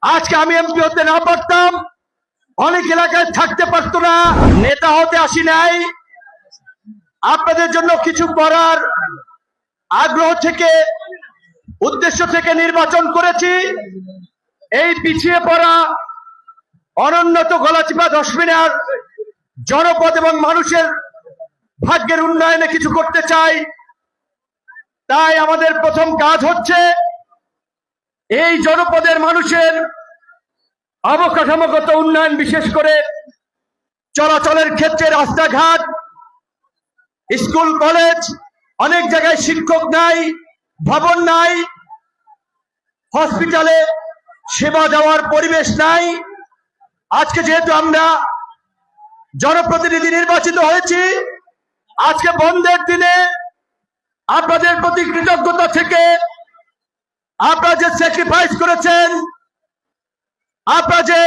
আজকে আমি এমপি হতে না পারতাম, অনেক এলাকায় থাকতে পারতো না। নেতা হতে আসি নাই, আপনাদের জন্য কিছু করার আগ্রহ থেকে, উদ্দেশ্য থেকে নির্বাচন করেছি। এই পিছিয়ে পড়া অনুন্নত গলাচিপা দশমিনার জনপদ এবং মানুষের ভাগ্যের উন্নয়নে কিছু করতে চাই। তাই আমাদের প্রথম কাজ হচ্ছে এই জনপদের মানুষের অবকাঠামোগত উন্নয়ন, বিশেষ করে চলাচলের ক্ষেত্রে রাস্তাঘাট, স্কুল কলেজ, অনেক জায়গায় শিক্ষক নাই, ভবন নাই, হসপিটালে সেবা দেওয়ার পরিবেশ নাই। আজকে যেহেতু আমরা জনপ্রতিনিধি নির্বাচিত হয়েছি, আজকে বন্ধের দিনে আপনাদের প্রতি কৃতজ্ঞতা থেকে, আপনারা যে স্যাক্রিফাইস করেছেন, আপনারা যে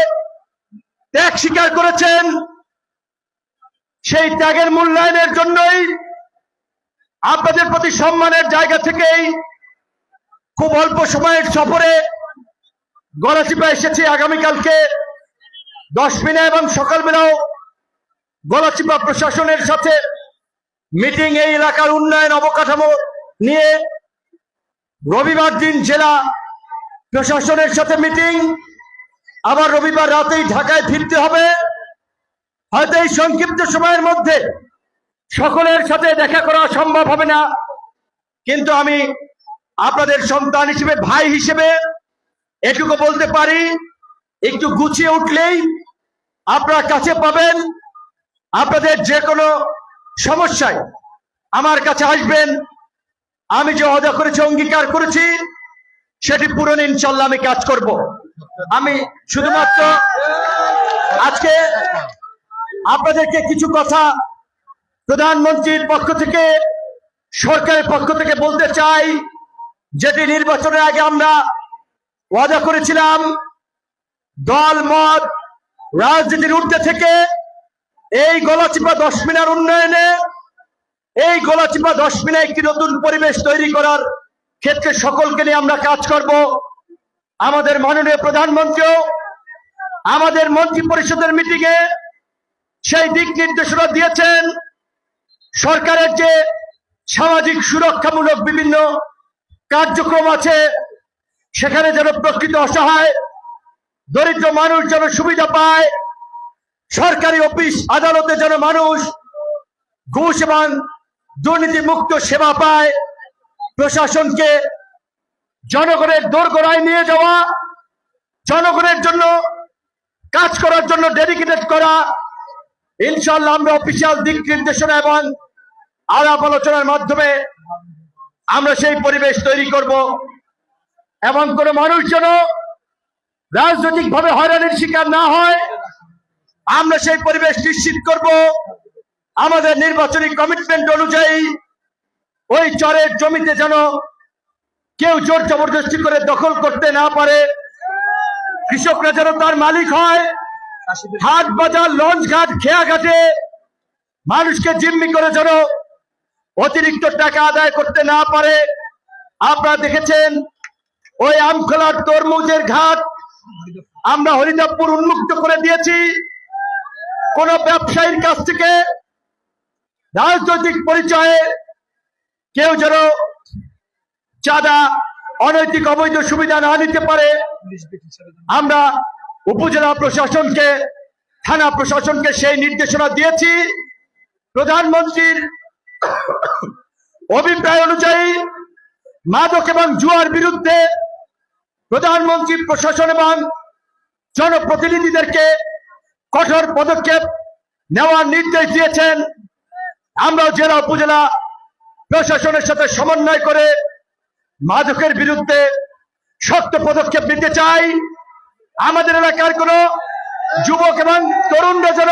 ত্যাগ স্বীকার করেছেন, সেই ত্যাগের মূল্যায়নের জন্যই আপনাদের প্রতি সম্মানের জায়গা থেকেই খুব অল্প সময়ের সফরে গলাচিপা এসেছি। আগামীকালকে দশমিনা এবং সকালবেলাও গলাচিপা প্রশাসনের সাথে মিটিং, এই এলাকার উন্নয়ন অবকাঠামো নিয়ে। রবিবার দিন জেলা প্রশাসনের সাথে মিটিং, আবার রবিবার রাতেই ঢাকায় ফিরতে হবে। হয়তো এই সংক্ষিপ্ত সময়ের মধ্যে সকলের সাথে দেখা করা সম্ভব হবে না, কিন্তু আমি আপনাদের সন্তান হিসেবে, ভাই হিসেবে এটুকু বলতে পারি, একটু গুছিয়ে উঠলেই আপনারা কাছে পাবেন। আপনাদের যে কোনো সমস্যায় আমার কাছে আসবেন। আমি যে ওয়াদা করেছি, অঙ্গীকার করেছি, সেটি পূরণে ইনশাল্লাহ আমি কাজ করব। আমি শুধুমাত্র আজকে আপনাদেরকে কিছু কথা প্রধানমন্ত্রীর পক্ষ থেকে, সরকারের পক্ষ থেকে বলতে চাই, যেটি নির্বাচনের আগে আমরা ওয়াদা করেছিলাম। দল মত রাজনীতির ঊর্ধ্বে থেকে এই গলাচিপা দশমিনার উন্নয়নে, এই গলাচিপা দশমিনা একটি নতুন পরিবেশ তৈরি করার ক্ষেত্রে সকলকে নিয়ে আমরা কাজ করব। আমাদের মাননীয় প্রধানমন্ত্রীও আমাদের মন্ত্রী পরিষদের মিটিংয়ে সেই দিক নির্দেশনা দিয়েছেন। সরকারের যে সামাজিক সুরক্ষামূলক বিভিন্ন কার্যক্রম আছে, সেখানে যেন প্রকৃত অসহায় দরিদ্র মানুষ যেন সুবিধা পায়, সরকারি অফিস আদালতে যেন মানুষ ঘুষ এবং দুর্নীতি মুক্ত সেবা পায়, প্রশাসনকে জনগণের দোরগোড়ায় নিয়ে যাওয়া, জনগণের জন্য কাজ করার জন্য ডেডিকেটেড করা। ইনশাআল্লাহ আমরা অফিসিয়াল দিক নির্দেশনা এবং আলাপ আলোচনার মাধ্যমে আমরা সেই পরিবেশ তৈরি করব, এবং কোনো মানুষ যেন রাজনৈতিকভাবে হয়রানির শিকার না হয়, আমরা সেই পরিবেশ নিশ্চিত করব। আমাদের নির্বাচনী কমিটমেন্ট অনুযায়ী ওই চরের জমিতে যেন কেউ জোর জবরদস্তি করে দখল করতে না পারে, কৃষকরা যেন তার মালিক হয়। হাট বাজার, লঞ্চ ঘাট, খেয়া ঘাটে মানুষকে জিম্মি করে যেন অতিরিক্ত টাকা আদায় করতে না পারে। আপনারা দেখেছেন ওই আমখোলার তরমুজের ঘাট আমরা হরিদাপুর উন্মুক্ত করে দিয়েছি। কোন ব্যবসায়ীর কাছ থেকে রাজনৈতিক পরিচয়ে কেউ যেন চাঁদা, অনৈতিক অবৈধ সুবিধা না নিতে পারে। আমরা উপজেলা প্রশাসনকে, থানা প্রশাসনকে সেই নির্দেশনা দিয়েছি। প্রধানমন্ত্রীর অভিপ্রায় অনুযায়ী মাদক এবং জুয়ার বিরুদ্ধে প্রধানমন্ত্রী প্রশাসন এবং জনপ্রতিনিধিদেরকে কঠোর পদক্ষেপ নেওয়ার নির্দেশ দিয়েছেন। আমরাও জেলা উপজেলা প্রশাসনের সাথে সমন্বয় করে মাদকের বিরুদ্ধে শক্ত পদক্ষেপ নিতে চাই। আমাদের এলাকার কোন যুবক এবং তরুণরা যেন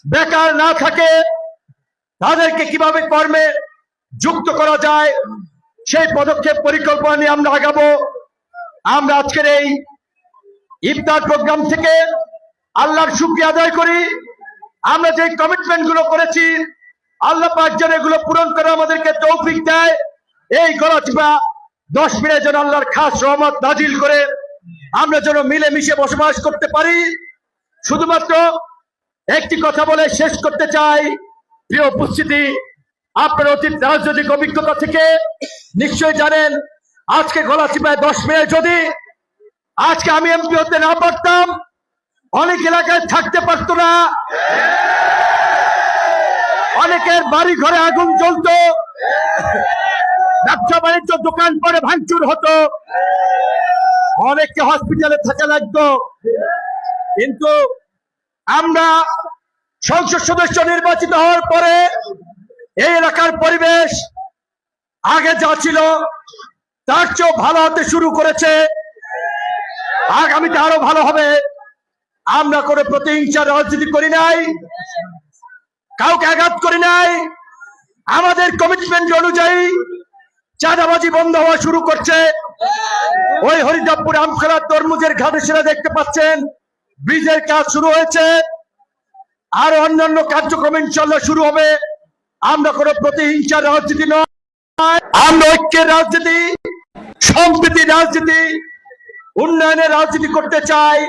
বেকার না থাকে, তাদেরকে কিভাবে কর্মে যুক্ত করা যায় সেই পদক্ষেপ পরিকল্পনা নিয়ে আমরা আগাবো। আমরা আজকের এই ইফতার প্রোগ্রাম থেকে আল্লাহর শুকরিয়া আদায় করি। আমরা যে কমিটমেন্ট গুলো করেছি, আল্লাহ পাক যেন এগুলো পূরণ করে আমাদেরকে তৌফিক দেয়। এই গলাচিপা দশমিনায় যেন আল্লাহর খাস রহমত নাজিল করে আমরা যেন মিলেমিশে বসবাস করতে পারি। শুধুমাত্র একটি কথা বলে শেষ করতে চাই, প্রিয় উপস্থিতি, আপনার অতীত রাজনৈতিক অভিজ্ঞতা থেকে নিশ্চয় জানেন, আজকে গলাচিপায় 10 মে যদি আজকে আমি এমপি হতে না পারতাম, অনেক এলাকায় থাকতে পারতো না, অনেকের বাড়ি ঘরে আগুন জ্বলতো, ব্যবসা বাণিজ্য দোকান পরে ভাঙচুর হতো, অনেককে হসপিটালে থাকা লাগতো। কিন্তু আমরা সংসদ সদস্য নির্বাচিত হওয়ার পরে এই এলাকার পরিবেশ আগে যা ছিল তার চেয়েও ভালো হতে শুরু করেছে, আগামীতে আরো ভালো হবে। আমরা কোনো প্রতিহিংসার রাজনীতি করি নাই, কাউকে আঘাত করি নাই। আমাদের কমিটমেন্ট অনুযায়ী চাঁদাবাজি বন্ধ হওয়া শুরু করছে। ওই হরিদাবপুর আমখলা তরমুজের ঘাটে সেটা দেখতে পাচ্ছেন, ব্রিজের কাজ শুরু হয়েছে, আর অন্যান্য কার্যক্রম ইনশাল্লাহ শুরু হবে। আমরা কোনো প্রতিহিংসার রাজনীতি নয়, আমরা ঐক্যের রাজনীতি, সম্প্রীতির রাজনীতি, উন্নয়নের রাজনীতি করতে চাই।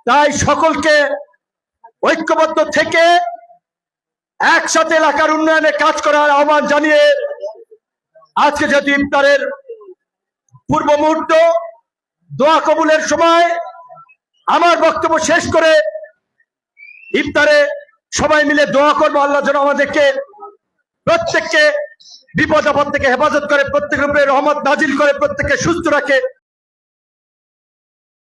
তাই সকলকে ঐক্যবদ্ধ থেকে একসাথে এলাকার উন্নয়নে কাজ করার আহ্বান জানিয়ে আজকে যেহেতু ইফতারের পূর্ব মুহূর্ত, দোয়া কবুলের সময়, আমার বক্তব্য শেষ করে ইফতারে সবাই মিলে দোয়া করবো, আল্লাহ যেন আমাদেরকে প্রত্যেককে বিপদ আপদ থেকে হেফাজত করে, প্রত্যেকের উপরে রহমত নাজিল করে, প্রত্যেককে সুস্থ রাখে।